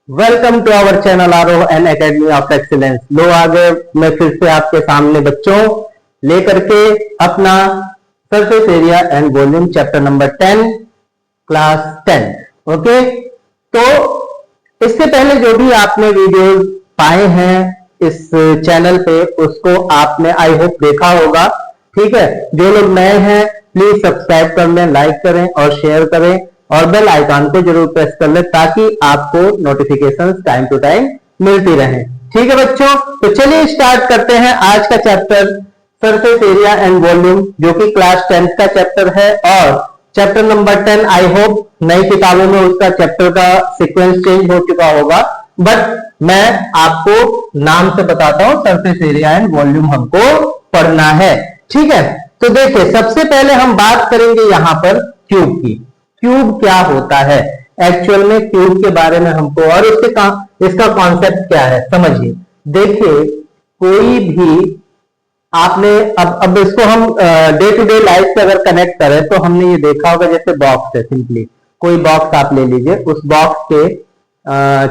Welcome to our channel आरोह and academy of excellence. लो आगे मैं फिर से आपके सामने बच्चों लेकर के अपना surface area and volume chapter number 10 class 10। Okay, तो इससे पहले जो भी आपने वीडियोस पाए हैं इस चैनल पे उसको आपने आई होप देखा होगा। ठीक है, जो लोग नए हैं प्लीज सब्सक्राइब कर लें, लाइक करें और शेयर करें और बेल आइकन को जरूर प्रेस कर ले ताकि आपको नोटिफिकेशंस टाइम टू टाइम मिलती रहे। ठीक है बच्चों, तो चलिए स्टार्ट करते हैं आज का chapter surface area and volume, जो कि क्लास 10 का चैप्टर है और चैप्टर नंबर 10 आई होप नई किताबों में उसका चैप्टर का सीक्वेंस चेंज हो चुका होगा, बट मैं आपको नाम से बताता हूं सरफेस एरिया एंड वॉल्यूम हमको पढ़ना है। ठीक है, तो देखिए सबसे पहले हम बात करेंगे यहां पर क्यूब की। क्यूब क्या होता है एक्चुअल में, क्यूब के बारे में हमको और इसका कॉन्सेप्ट क्या है समझिए। देखिए कोई भी आपने अब इसको हम डे टू डे लाइफ से अगर कनेक्ट करें तो हमने ये देखा होगा, जैसे बॉक्स है, सिंपली कोई बॉक्स आप ले लीजिए, उस बॉक्स के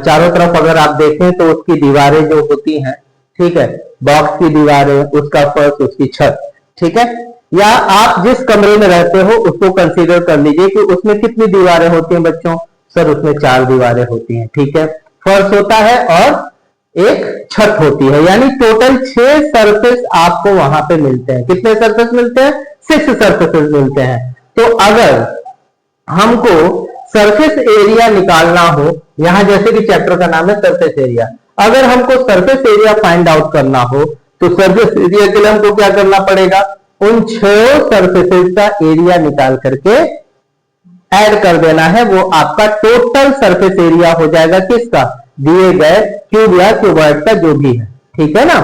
चारों तरफ अगर आप देखें तो उसकी दीवारें जो होती हैं, ठीक है, बॉक्स की दीवारें, उसका फर्श, उसकी छत, ठीक है, या आप जिस कमरे में रहते हो उसको कंसीडर कर लीजिए कि उसमें कितनी दीवारें होती हैं बच्चों। सर उसमें 4 दीवारें होती हैं, ठीक है, फर्श होता है और एक छत होती है, यानी टोटल 6 सरफेस आपको वहां पे मिलते हैं। कितने सरफेस मिलते हैं? 6 सरफेसेस मिलते हैं। तो अगर हमको सरफेस एरिया निकालना हो, यहां जैसे कि चैप्टर का नाम है सरफेस एरिया, अगर हमको सरफेस एरिया फाइंड आउट करना हो तो सरफेस एरिया के लिए हमको क्या करना पड़ेगा? उन 6 सरफेसेस का एरिया निकाल करके ऐड कर देना है, वो आपका टोटल सरफेस एरिया हो जाएगा किसका? दिए गए क्यूब या क्यूबॉइड का जो भी है, ठीक है ना।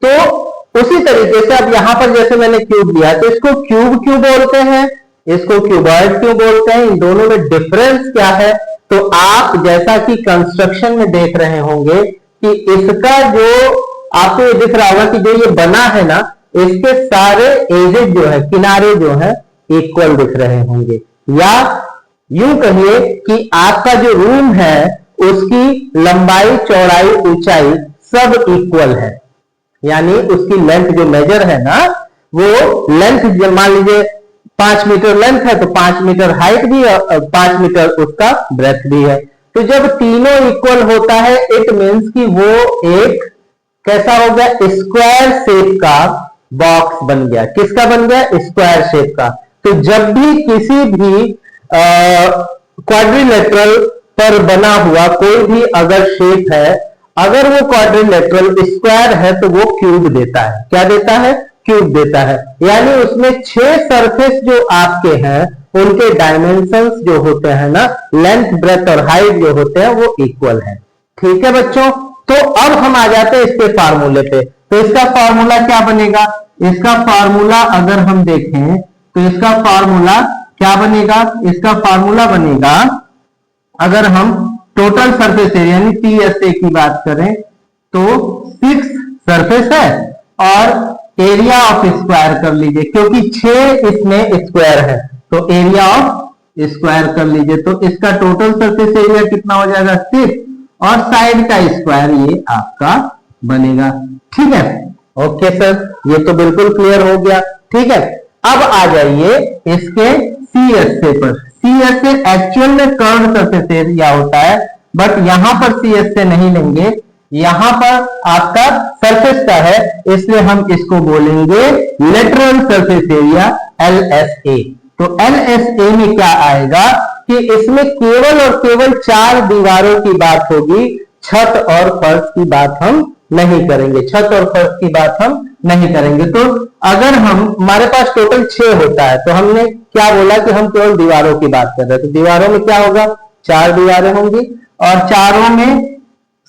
तो उसी तरीके से अब यहां पर जैसे मैंने क्यूब लिया तो इसको क्यूब क्यों बोलते हैं, इसको क्यूबॉइड क्यों बोलते हैं, इन दोनों में डिफरेंस क्या है? तो आप जैसा कि कंस्ट्रक्शन में देख रहे होंगे कि इसका जो आपको ये दिख रहा होगा कि जो ये बना है ना, इसके सारे एजेस जो है, किनारे जो है, इक्वल दिख रहे होंगे, या यूं कहिए कि आपका जो रूम है उसकी लंबाई, चौड़ाई, ऊंचाई सब इक्वल है, यानी उसकी लेंथ जो मेजर है ना, वो लेंथ मान लीजिए 5 मीटर लेंथ है तो 5 मीटर हाइट भी है और 5 मीटर उसका ब्रेथ भी है। तो जब तीनों इक्वल होता है इट मीन्स कि वो एक कैसा हो गया? स्क्वायर शेप का बॉक्स बन गया। किसका बन गया? स्क्वायर शेप का। तो जब भी किसी भी क्वाड्रिलेटरल पर बना हुआ कोई भी अगर शेप है, अगर वो क्वाड्रिलेटरल स्क्वायर है तो वो क्यूब देता है। क्या देता है? क्यूब देता है। यानी उसमें 6 सरफेस जो आपके हैं उनके डायमेंशंस जो होते हैं ना, लेंथ, ब्रेथ और हाइट जो होते हैं वो इक्वल है। ठीक है बच्चों, तो अब हम आ जाते हैं इसके फार्मूले पे। तो इसका फार्मूला क्या बनेगा? इसका फार्मूला अगर हम देखें तो इसका फार्मूला क्या बनेगा? इसका फार्मूला बनेगा, अगर हम टोटल सरफेस एरिया यानी TSA की बात करें तो 6 सरफेस है और एरिया ऑफ स्क्वायर कर लीजिए, क्योंकि 6 इसमें स्क्वायर है तो एरिया ऑफ स्क्वायर कर लीजिए। तो इसका टोटल सरफेस एरिया कितना हो जाएगा? 6 और साइड का स्क्वायर ये आपका बनेगा। ठीक है, ओके सर, ये तो बिल्कुल क्लियर हो गया। ठीक है, अब आ जाइए इसके CSA पर। CSA एक्चुअल में कर्व सरफेस एरिया होता है, बट यहां पर CSA नहीं लेंगे, यहां पर आपका सरफेस का है, इसलिए हम इसको बोलेंगे लेटरल सरफेस एरिया, LSA। तो LSA में क्या आएगा कि इसमें केवल और केवल 4 दीवारों की बात होगी, छत और फर्श की बात हम नहीं करेंगे, छत और फर्श की बात हम नहीं करेंगे। तो अगर हमारे पास टोटल 6 होता है तो हमने क्या बोला कि हम केवल दीवारों की बात कर रहे हैं, तो दीवारों में क्या होगा? 4 दीवारें होंगी और चारों में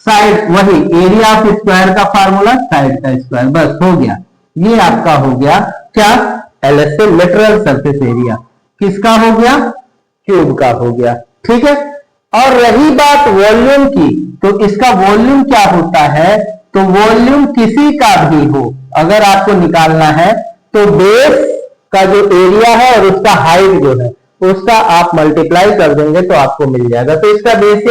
साइड, वही एरिया ऑफ स्क्वायर का फार्मूला, साइड का स्क्वायर, बस हो गया। ये आपका हो गया क्या? LSA, lateral surface area. किसका हो गया? क्यूब का हो गया। ठीक है, और रही बात वॉल्यूम की, तो इसका वॉल्यूम क्या होता है? तो वॉल्यूम किसी का भी हो अगर आपको निकालना है तो बेस का जो एरिया है और उसका हाइट जो है उसका आप मल्टीप्लाई कर देंगे तो आपको मिल जाएगा। तो इसका बेस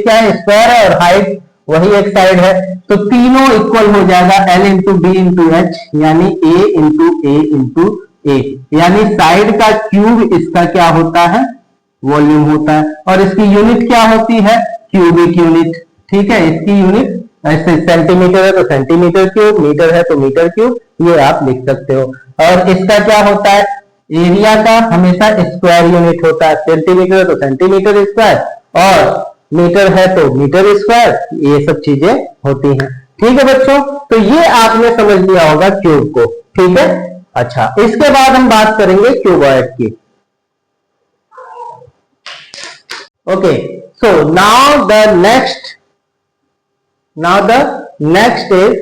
क्या है, स्क्वायर है, और हाइट वही एक साइड है, तो तीनों इक्वल हो जाएगा L into B into H, यानी A into A into A, यानी साइड का क्यूब इसका क्या होता है, वॉल्यूम होता है, और इसकी यूनिट क्या होती है, क्यूबिक यूनिट। ठीक है, इसकी यूनिट ऐसे सेंटीमीटर है तो सेंटीमीटर क्यूब, मीटर है तो मीटर क्यूब, ये आप लिख सकते हो। और इसका क्या होता है, एरिया का हमेशा स्क्वायर यूनिट होता है, सेंटीमीटर है तो सेंटीमीटर स्क्वायर, और मीटर है तो मीटर स्क्वायर, ये सब चीजें होती हैं। ठीक है बच्चों, तो ये आपने समझ लिया होगा क्यूब को। ठीक है, अच्छा, इसके बाद हम बात करेंगे क्यूबॉइड की। Okay, so now the next is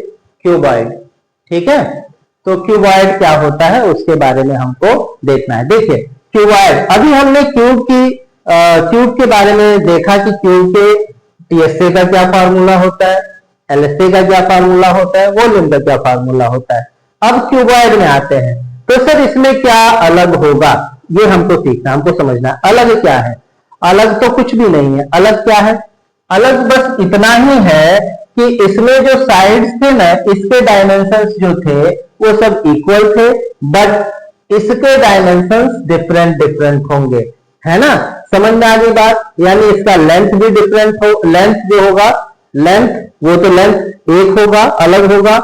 cuboid. ठीक है, तो क्यूबॉइड क्या होता है उसके बारे में हमको देखना है। देखिए क्यूबॉइड, अभी हमने क्यूब के बारे में देखा कि क्यूब के टीएसए का क्या फार्मूला होता है, एलएसए का क्या फार्मूला होता है, वॉल्यूम का क्या फार्मूला होता है। अब क्यूबॉइड में आते हैं, तो सर इसमें क्या अलग होगा, ये हमको सीखना, हमको समझना है। अलग क्या है, अलग तो कुछ भी नहीं है। अलग क्या है, अलग बस इतना ही है कि इसमें जो साइड्स थे ना, इसके डायमेंशंस जो थे वो सब इक्वल थे, बट इसके डायमेंशंस डिफरेंट डिफरेंट होंगे, है ना। समझ में आ गई बात, यानी इसका लेंथ भी डिफरेंट हो, लेंथ जो होगा, लेंथ वो तो लेंथ एक होगा, अलग होगा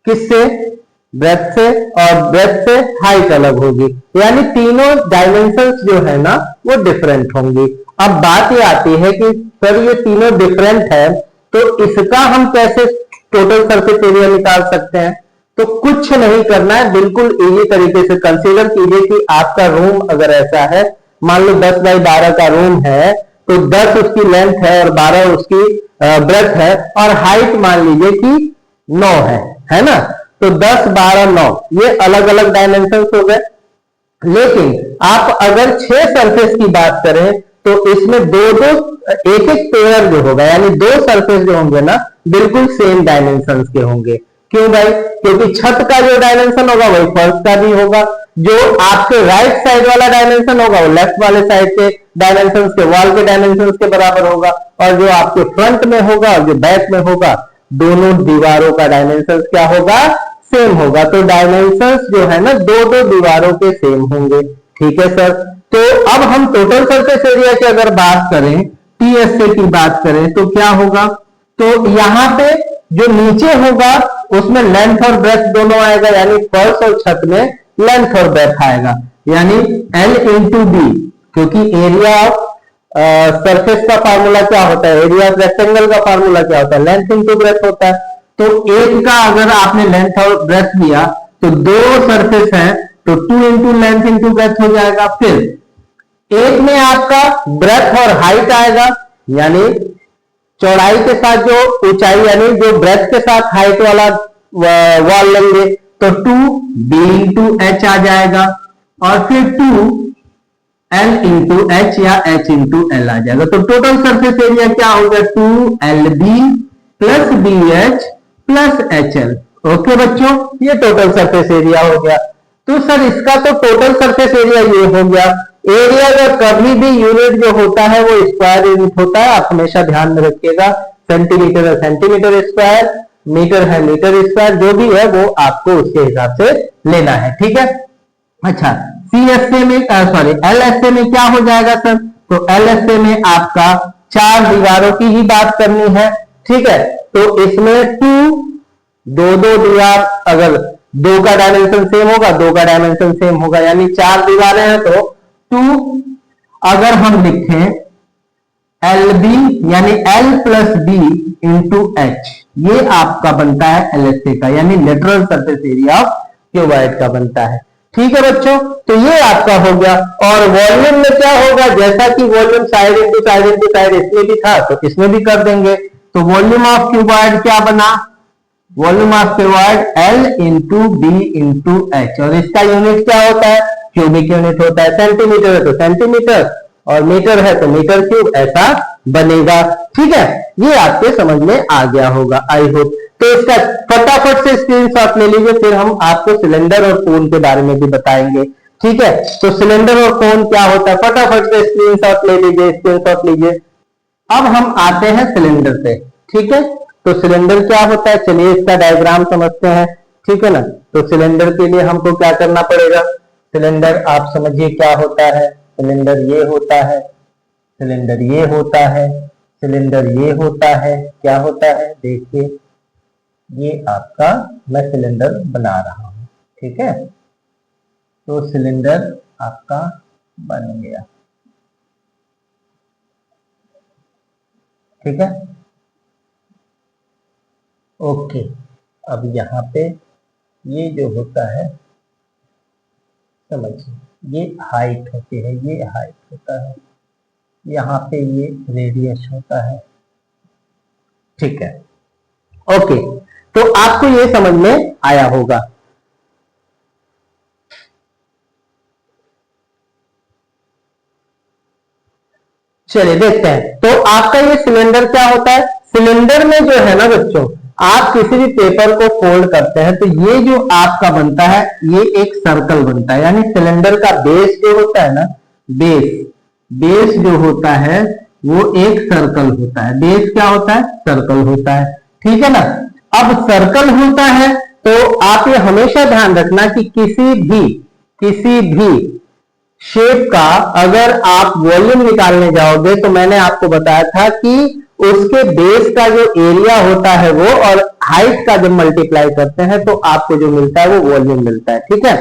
किससे, ब्रेथ से, और ब्रेथ से हाइट अलग होगी, यानी तीनों डायमेंशंस जो है ना वो डिफरेंट होंगी। अब बात ये आती है कि सर ये तीनों डिफरेंट है, तो इसका हम कैसे टोटल सरफेस एरिया निकाल सकते हैं। तो कुछ नहीं करना है, बिल्कुल इजी तरीके से कंसीडर कीजिए कि आपका रूम अगर ऐसा है, मान लो 10 बाई 12 का रूम है, तो 10 उसकी लेंथ है और 12 उसकी ब्रेथ है, और हाइट मान लीजिए कि 9 है ना। तो 10 12 9 ये अलग अलग डायमेंशन हो गए। लेकिन आप अगर 6 सरफेस की बात करें तो इसमें दो एक पेयर जो होगा, यानी 2 सरफेस जो होंगे ना बिल्कुल सेम डायमेंशंस के होंगे। क्यों भाई, क्योंकि छत का जो डायमेंशन होगा वही फर्श का भी होगा, जो आपके राइट साइड वाला डायमेंशन होगा वो लेफ्ट वाले साइड के डायमेंशन के, वॉल के डायमेंशन के बराबर होगा, और जो आपके फ्रंट में होगा और जो बैक में होगा, दोनों दीवारों का डायमेंशन क्या होगा, सेम होगा। तो डायमेंशंस जो है ना दो दीवारों के सेम होंगे। ठीक है सर, तो अब हम टोटल सरफेस एरिया की अगर बात करें, टीएसए की बात करें, तो क्या होगा, तो यहां पे जो नीचे होगा उसमें लेंथ और ब्रेथ दोनों आएगा, यानी फर्श और छत में लेंथ और ब्रेथ आएगा, यानी L इंटू बी, क्योंकि एरिया ऑफ सरफेस का फार्मूला क्या होता है, एरिया ऑफ रेक्टेंगल का फार्मूला क्या होता है, लेंथ इंटू ब्रेथ होता है। तो एक का अगर आपने लेंथ और ब्रेथ लिया तो 2 सरफेस है तो 2 इंटू लेंथ इंटू ब्रेथ हो जाएगा। फिर एक में आपका ब्रेथ और हाइट आएगा, यानी चौड़ाई के साथ जो ऊंचाई, यानी जो ब्रेथ के साथ हाइट वाला वॉल लेंगे तो 2b इंटू एच आ जाएगा, और फिर 2l इंटू एच या h इंटू एल आ जाएगा। तो टोटल सरफेस एरिया क्या होगा, 2lb plus bh plus hL। Okay बच्चों, ये टोटल सरफेस एरिया हो गया। तो सर इसका तो टोटल सरफेस एरिया ये हो गया। एरिया का कभी भी यूनिट जो होता है वो स्क्वायर यूनिट होता है, आप हमेशा ध्यान में रखिएगा। सेंटीमीटर है सेंटीमीटर स्क्वायर, मीटर है मीटर स्क्वायर, जो भी है वो आपको उसके हिसाब से लेना है। ठीक है, अच्छा सीएसए में एलएसए में क्या हो जाएगा सर, तो एलएसए में आपका 4 दीवारों की ही बात करनी है। ठीक है, तो इसमें 2 दीवार, अगर 2 का डायमेंशन सेम होगा 2 का डायमेंशन सेम होगा, यानी 4 दीवारें हैं तो 2, अगर हम लिखें LB यानी L plus B into H, ये आपका बनता है एलएसए का, यानी lateral surface area of cuboid का बनता है। ठीक है बच्चों, तो ये आपका हो गया। और वॉल्यूम में क्या होगा, जैसा कि volume side into side into side इसमें भी था तो इसमें भी कर देंगे। तो वॉल्यूम ऑफ क्यूबॉइड क्या बना, volume of cuboid L into B into H, और इसका यूनिट क्या होता है, क्यूबिक यूनिट होता है। सेंटीमीटर है तो सेंटीमीटर, और मीटर है तो मीटर क्यूब, ऐसा बनेगा। ठीक है, ये आपके समझ में आ गया होगा आई होप। तो इसका फटाफट से स्क्रीनशॉट ले लीजिए, फिर हम आपको सिलेंडर और पूल के बारे में भी बताएंगे ठीक है। तो सिलेंडर और कोन क्या होता है, फटाफट से स्क्रीनशॉट ले लीजिए, स्क्रीनशॉट लीजिए। अब हम आते हैं सिलेंडर पे, ठीक है। तो सिलेंडर क्या होता है, चलिए इसका डायग्राम समझते हैं, ठीक है ना। तो सिलेंडर के लिए हमको क्या करना पड़ेगा, सिलेंडर आप समझिए क्या होता है, सिलेंडर ये होता है, सिलेंडर ये होता है, सिलेंडर ये होता है, क्या होता है, देखिए ये आपका मैं सिलेंडर बना रहा हूं, ठीक है। तो सिलेंडर आपका बन गया, ठीक है, ओके। अब यहाँ पे ये जो होता है समझिए, ये हाइट होती है, ये हाइट होता है, यहाँ पे ये रेडियस होता है, ठीक है, ओके। तो आपको ये समझ में आया होगा। चलिए देखते हैं। तो आपका ये सिलेंडर क्या होता है, सिलेंडर में जो है ना बच्चों, आप किसी भी पेपर को फोल्ड करते हैं तो ये जो आपका बनता है ये एक सर्कल बनता है, यानी सिलेंडर का बेस जो होता है ना, बेस जो होता है वो एक सर्कल होता है, बेस क्या होता है, सर्कल होता है, ठीक है ना। अब सर्कल होता है तो आप ये हमेशा ध्यान रखना कि किसी भी शेप का अगर आप वॉल्यूम निकालने जाओगे तो मैंने आपको बताया था कि उसके बेस का जो एरिया होता है वो और हाइट का जब मल्टीप्लाई करते हैं तो आपको जो मिलता है वो वॉल्यूम मिलता है, ठीक है।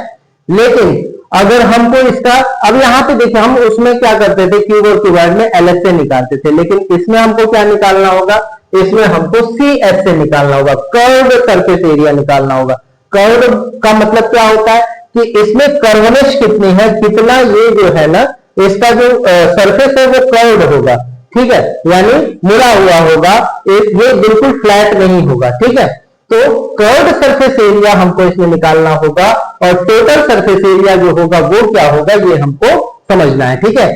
लेकिन अगर हमको इसका, अब यहाँ पे देखिए हम उसमें क्या करते थे, क्यूब और क्यूबॉइड में एल से निकालते थे, लेकिन इसमें हमको क्या निकालना होगा, इसमें हमको सी एस से निकालना होगा, कर्व्ड सरफेस एरिया निकालना होगा। कर्व्ड का मतलब क्या होता है कि इसमें कर्वनेस कितनी है, कितना ये जो है ना इसका जो सरफेस है वो कर्व्ड होगा, ठीक है, यानी मुड़ा हुआ होगा, ये बिल्कुल फ्लैट नहीं होगा, ठीक है। तो कर्व्ड सरफेस एरिया हमको इसमें निकालना होगा और टोटल सरफेस एरिया जो होगा वो क्या होगा ये हमको समझना है, ठीक है।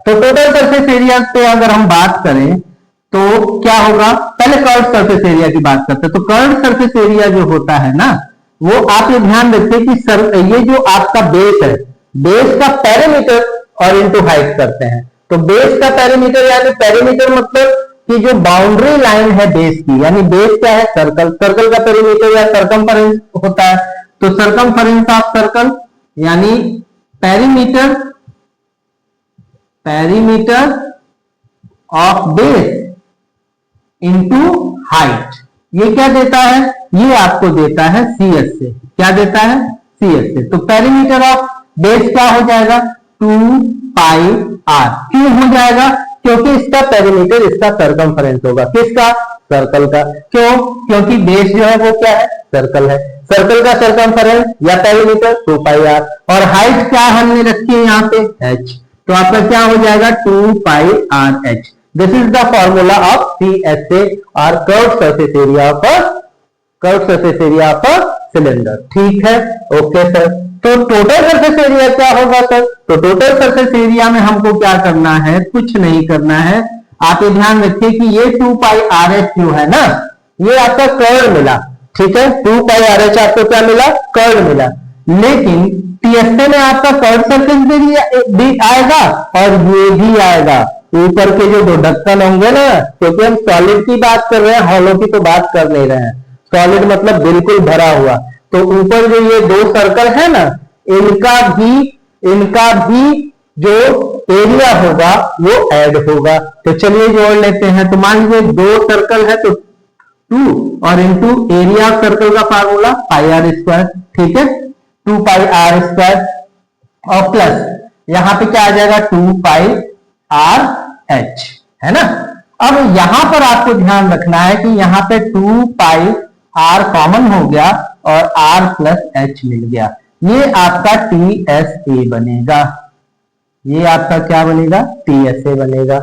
तो टोटल सरफेस एरिया तो अगर हम बात करें तो क्या होगा, पहले कर्व्ड सरफेस एरिया की बात करते हैं। तो कर्व्ड सरफेस एरिया जो होता है ना, वो आप ये ध्यान रखिए कि ये जो आपका बेस है, बेस का पेरीमीटर और इनटू हाइट करते हैं। तो बेस का पेरीमीटर, यानी पेरीमीटर मतलब कि जो बाउंड्री लाइन है बेस की, यानी बेस क्या है, सर्कल, सर्कल का पेरीमीटर या सरकमफेरेंस होता है। तो सरकमफेरेंस ऑफ सर्कल यानी perimeter of base into height, ये क्या देता है, ये आपको देता है सीएस से, क्या देता है, सीएस से। तो पेरीमीटर ऑफ बेस क्या हो जाएगा, 2 पाई आर, क्यों हो जाएगा, क्योंकि इसका पेरीमीटर इसका सरकमफेरेंस होगा, किसका, सर्कल का, क्यों, क्योंकि बेस जो है वो क्या है, सर्कल है, सर्कल का सरकमफेरेंस या पेरीमीटर 2 पाई आर, और हाइट क्या हमने रखी है यहाँ पे, h, तो आपका क्या हो जाएगा 2 pi R H. This is the formula of CSA और curved surface area of cylinder, ठीक है, ओके सर। तो टोटल सरफेस एरिया क्या होगा सर, तो टोटल सरफेस एरिया में हमको क्या करना है, कुछ नहीं करना है, आप ये ध्यान रखिए कि ये 2 पाई आर एच जो है ना, ये आपका कर्व मिला, ठीक है, 2 पाई आर एच आपको क्या मिला, कर्व मिला, लेकिन टीएसए में आपका कर्व सरफेस भी आएगा और ये भी आएगा, ऊपर के जो दो ढक्कन होंगे ना, क्योंकि हम सॉलिड की बात कर रहे हैं, हॉलो की तो बात कर नहीं रहे हैं, सॉलिड मतलब बिल्कुल भरा हुआ, तो ऊपर जो ये दो सर्कल है ना, इनका भी जो एरिया होगा वो ऐड होगा। तो चलिए जोड़ लेते हैं। तो मान लीजिए दो सर्कल है तो 2 और इनटू एरिया ऑफ सर्कल का फार्मूला पाई आर स्क्वायर, ठीक है, 2 पाई आर स्क्वायर और प्लस यहां पे क्या आ जाएगा 2 पाई आर एच, है ना। अब यहां पर आपको ध्यान रखना है कि यहां पे 2 पाई आर कॉमन हो गया और आर प्लस एच मिल गया, ये आपका TSA बनेगा, ये आपका क्या बनेगा, TSA बनेगा,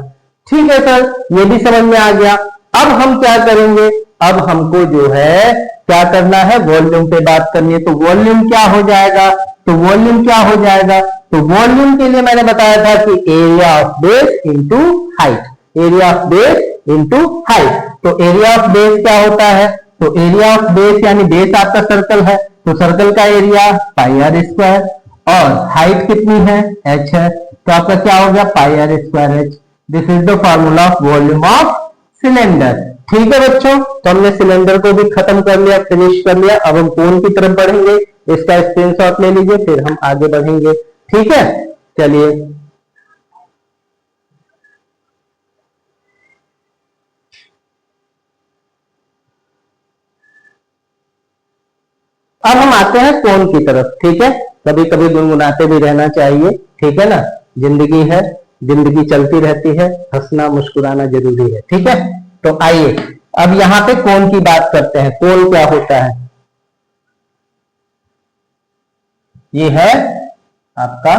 ठीक है सर, ये भी समझ में आ गया। अब हम क्या करेंगे, अब हमको जो है क्या करना है, वॉल्यूम पे बात करनी है। तो वॉल्यूम क्या हो जाएगा, तो वॉल्यूम क्या हो जाएगा, तो वॉल्यूम के लिए मैंने बताया था कि area of base into height, area of base into height. तो एरिया ऑफ बेस क्या होता है, तो एरिया ऑफ बेस यानी बेस आपका सर्कल है, तो सर्कल का एरिया पाई आर स्क्वायर और हाइट कितनी है, h है, तो आपका क्या हो गया, pi are square h. This is the formula of volume of cylinder. ठीक है बच्चों, तो हमने सिलेंडर को भी खत्म कर लिया, फिनिश कर लिया। अब हम कोन की तरफ बढ़ेंगे, इसका स्क्रीनशॉट ले लीजिए, फिर हम आगे बढ़ेंगे। ठीक है, चलिए अब हम आते हैं कोन की तरफ। ठीक है, कभी कभी गुनगुनाते भी रहना चाहिए, ठीक है ना, जिंदगी है, जिंदगी चलती रहती है, हंसना मुस्कुराना जरूरी है। ठीक है, तो आइए अब यहां पे कोन की बात करते हैं। कोन क्या होता है, ये है आपका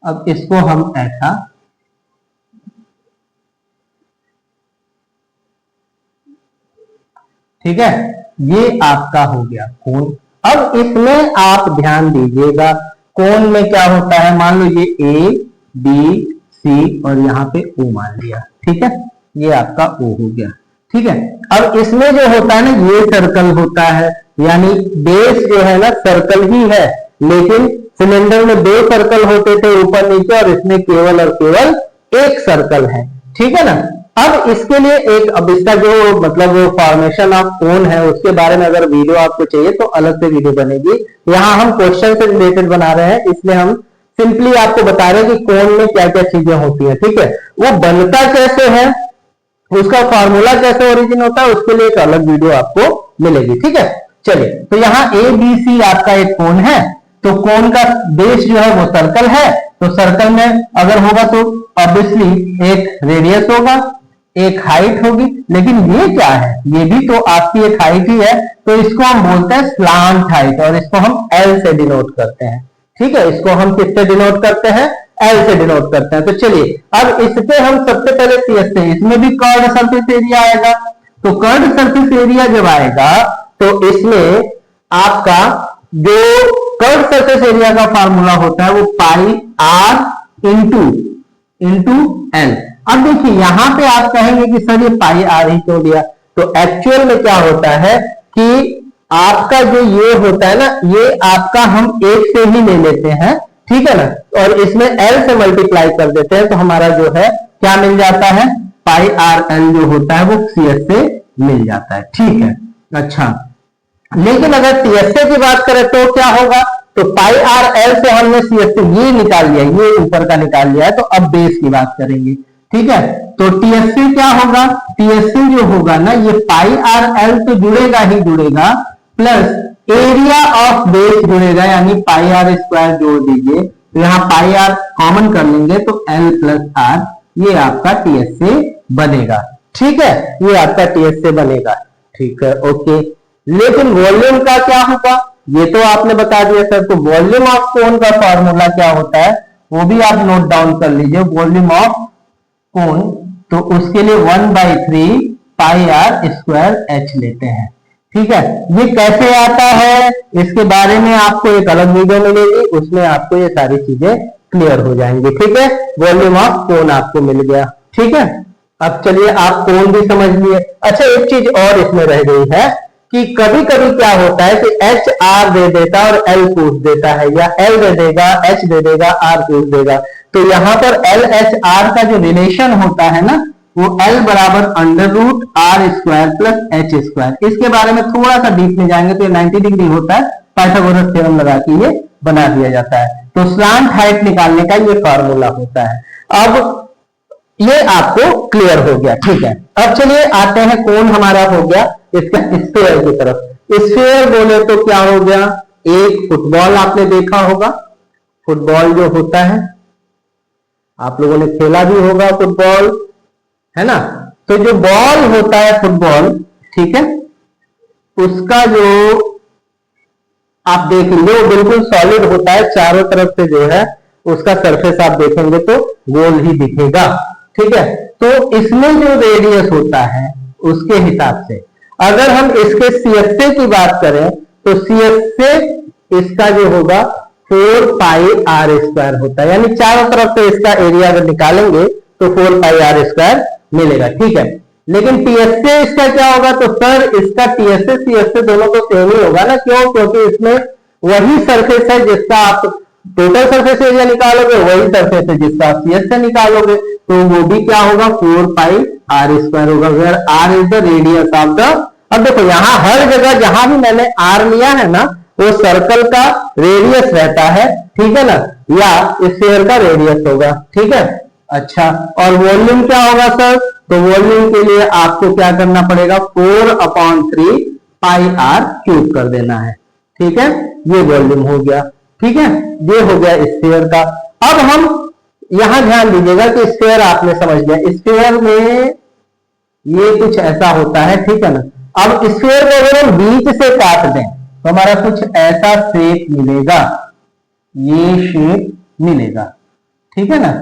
अब इसको हम ऐसा ठीक है, ये आपका हो गया कोन। अब इसमें आप ध्यान दीजिएगा, कोन में क्या होता है, मान लो ये ए बी सी और यहाँ पे ओ मान लिया। ठीक है, ये आपका ओ हो गया। ठीक है, अब इसमें जो होता है ना, ये सर्कल होता है, यानी बेस जो है ना सर्कल ही है, लेकिन सिलेंडर में 2 सर्कल होते थे ऊपर नीचे, और इसमें केवल और केवल एक सर्कल है। ठीक है ना, अब इसके लिए एक, अब इसका जो मतलब फॉर्मेशन ऑफ कोन है उसके बारे में अगर वीडियो आपको चाहिए तो अलग से वीडियो बनेगी। यहाँ हम क्वेश्चन से रिलेटेड बना रहे हैं, इसलिए हम सिंपली आपको बता रहे हैं कि कोन में क्या क्या चीजें होती है। ठीक है, वो बनता कैसे है, उसका फॉर्मूला कैसे ओरिजिन होता है, उसके लिए एक अलग वीडियो आपको मिलेगी। ठीक है, चलिए, तो यहाँ ए बी सी आपका एक कोन है, तो कोन का बेस जो है वो सर्कल है, तो सर्कल में अगर होगा तो ऑब्वियसली एक रेडियस होगा, एक हाइट होगी, लेकिन ये क्या है, ये भी तो आपकी एक हाइट ही है, तो इसको हम बोलते हैं स्लांट हाइट, और इसको हम एल से डिनोट करते हैं। ठीक है, इसको हम किससे डिनोट करते हैं, एल से डिनोट करते हैं। तो चलिए अब इससे हम सबसे पहले सीखते हैं, इसमें भी कर्व्ड सरफेस एरिया आएगा, तो कर्व्ड सरफेस एरिया जब आएगा तो इसमें आपका जो कर्व्ड सरफेस एरिया का फार्मूला होता है वो पाई आर इंटू एल। अब देखिए यहां पे आप कहेंगे कि सर ये पाई आर ही क्यों लिया, तो एक्चुअल में क्या होता है कि आपका जो ये होता है ना, ये आपका हम एक से ही ले लेते हैं, ठीक है ना, और इसमें एल से मल्टीप्लाई कर देते हैं, तो हमारा जो है क्या मिल जाता है, पाई आर एल जो होता है वो सीएस से मिल जाता है। ठीक है, अच्छा, लेकिन अगर टीएसए की बात करें तो क्या होगा, तो पाई आर एल से हमने सीएस से ये निकाल लिया, ये ऊपर का निकाल लिया है, तो अब बेस की बात करेंगे। ठीक है, तो टीएससी क्या होगा, टीएससी जो होगा ना, ये पाई आर एल तो जुड़ेगा ही जुड़ेगा, प्लस एरिया ऑफ बेस जुड़ेगा, यानी पाई आर स्क्वायर जोड़ दीजिए, तो यहाँ पाई आर कॉमन कर लेंगे तो एल प्लस आर, ये आपका टीएससी बनेगा। ठीक है, ये आपका टीएससी बनेगा। ठीक है, ओके, लेकिन वॉल्यूम का क्या होगा, ये तो आपने बता दिया सर, तो वॉल्यूम ऑफ कोन का फॉर्मूला क्या होता है वो भी आप नोट डाउन कर लीजिए। वॉल्यूम ऑफ कोन, तो उसके लिए 1/3 पाई आर स्क्वायर एच लेते हैं। ठीक है, ये कैसे आता है इसके बारे में आपको एक अलग वीडियो मिलेगी, उसमें आपको ये सारी चीजें क्लियर हो जाएंगी। ठीक है, वॉल्यूम ऑफ कोन आपको मिल गया। ठीक है, अब चलिए आप कोन भी समझ लिए। अच्छा, एक चीज और इसमें रह गई है कि कभी कभी क्या होता है कि एच आर दे देता और एल पूछ देता है, या एल दे देगा एच दे देगा आर पूछ देगा, तो यहां पर एल एच आर का जो रिलेशन होता है ना, वो एल बराबर under root R square plus H square. इसके बारे में थोड़ा सा डीप में जाएंगे तो ये 90 डिग्री होता है, पाइथागोरस थ्योरम लगा के ये बना दिया जाता है। तो स्लांट हाइट निकालने का ये फॉर्मूला होता है। अब ये आपको क्लियर हो गया। ठीक है, अब चलिए आते हैं कोन हमारा हो गया इसका स्फीयर की तरफ। स्फीयर बोले तो क्या हो गया, एक फुटबॉल आपने देखा होगा, फुटबॉल जो होता है आप लोगों ने खेला भी होगा फुटबॉल, है ना, तो जो बॉल होता है फुटबॉल, ठीक है, उसका जो आप देख लीजिए वो बिल्कुल सॉलिड होता है, चारों तरफ से जो है उसका सरफेस आप देखेंगे तो गोल ही दिखेगा। ठीक है, तो इसमें जो रेडियस होता है उसके हिसाब से अगर हम इसके सीएसए की बात करें तो सीएसए इसका जो होगा 4 पाई आर स्क्वायर होता है, यानी चारों तरफ से इसका एरिया अगर निकालेंगे तो 4 पाई आर स्क्वायर मिलेगा। ठीक है, लेकिन टीएसए इसका क्या होगा? तो सर इसका टीएसए सीएसए दोनों तो सेम ही होगा ना। क्यों? क्योंकि इसमें वही सरफेस है जिसका आप टोटल सरफेस एरिया निकालोगे, वही सरफेस है जिसका आप सीएसए निकालोगे, तो वो भी क्या होगा? 4 पाई आर स्क्वायर होगा, where R is the radius of the. अब देखो यहां हर जगह जहां भी मैंने आर लिया है ना, वो सर्कल का रेडियस रहता है, ठीक है ना, या स्फीयर का रेडियस होगा। ठीक है, अच्छा, और वॉल्यूम क्या होगा सर? तो वॉल्यूम के लिए आपको क्या करना पड़ेगा? 4/3 पाई आर क्यूब कर देना है। ठीक है, ये वॉल्यूम हो गया। ठीक है, ये हो गया स्फीयर का। अब हम यहां ध्यान दीजिएगा कि स्फीयर आपने समझ लिया, स्फीयर में ये कुछ ऐसा होता है, ठीक है ना। अब स्फीयर को अगर हम बीच से काट दें तो हमारा कुछ ऐसा शेप मिलेगा, ये शेप मिलेगा। ठीक है ना,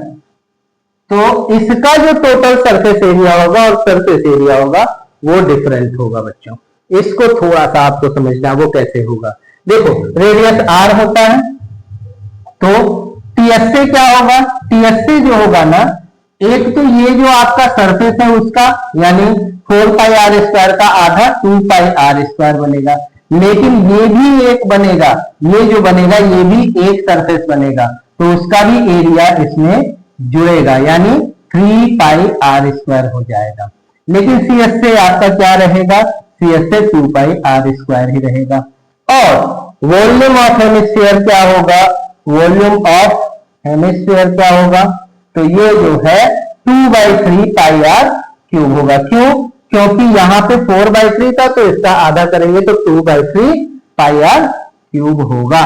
तो इसका जो टोटल सरफेस एरिया होगा और सरफेस एरिया होगा वो डिफरेंट होगा बच्चों। इसको थोड़ा सा आपको समझना है वो कैसे होगा। देखो रेडियस आर होता है, तो टीएसए क्या होगा? टीएसए जो होगा ना, एक तो ये जो आपका सरफेस है उसका, यानी 4 पाई आर स्क्वायर का आधा 2 पाई आर स्क्वायर बनेगा, लेकिन ये भी एक बनेगा, ये जो बनेगा ये भी एक सरफेस बनेगा, तो उसका भी एरिया इसमें जुड़ेगा, यानी 3 पाई आर स्क्वायर हो जाएगा। लेकिन सीएसए आपका क्या रहेगा? सीएसए 2 पाई आर स्क्वायर ही रहेगा। और वॉल्यूम ऑफ हेमिस्फीयर क्या होगा? वॉल्यूम ऑफ हेमिस्फीयर क्या होगा? तो ये जो है 2/3 पाई आर क्यूब होगा। क्यों? क्योंकि यहां पे 4/3 था, तो इसका आधा करेंगे तो 2/3 पाई आर क्यूब होगा।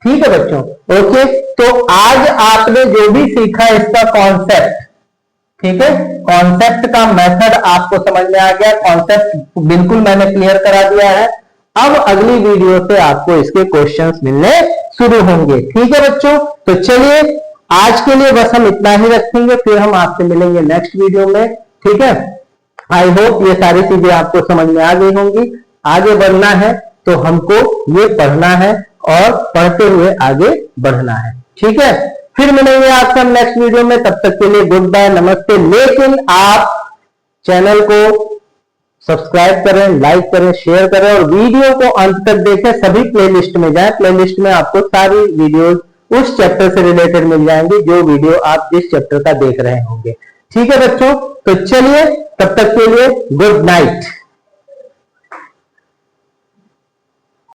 ठीक है बच्चों, ओके। तो आज आपने जो भी सीखा इसका कॉन्सेप्ट, ठीक है, कॉन्सेप्ट का मेथड आपको समझ में आ गया, कॉन्सेप्ट बिल्कुल मैंने क्लियर करा दिया है। अब अगली वीडियो से आपको इसके क्वेश्चंस मिलने शुरू होंगे। ठीक है बच्चों, तो चलिए आज के लिए बस हम इतना ही रखेंगे, फिर हम आपसे मिलेंगे नेक्स्ट वीडियो में। ठीक है, आई होप ये सारी चीजें आपको समझ में आ गई होंगी। आगे बढ़ना है तो हमको ये पढ़ना है और पढ़ते हुए आगे बढ़ना है। ठीक है, फिर मिलेंगे आपसे नेक्स्ट वीडियो में, तब तक के लिए गुड बाय, नमस्ते। लेकिन आप चैनल को सब्सक्राइब करें, लाइक करें, शेयर करें और वीडियो को अंत तक देखें। सभी प्लेलिस्ट में जाएं, प्लेलिस्ट में आपको सारी वीडियोस उस चैप्टर से रिलेटेड मिल जाएंगी जो वीडियो आप जिस चैप्टर का देख रहे होंगे। ठीक है बच्चों, तो चलिए तब तक के लिए गुड नाइट।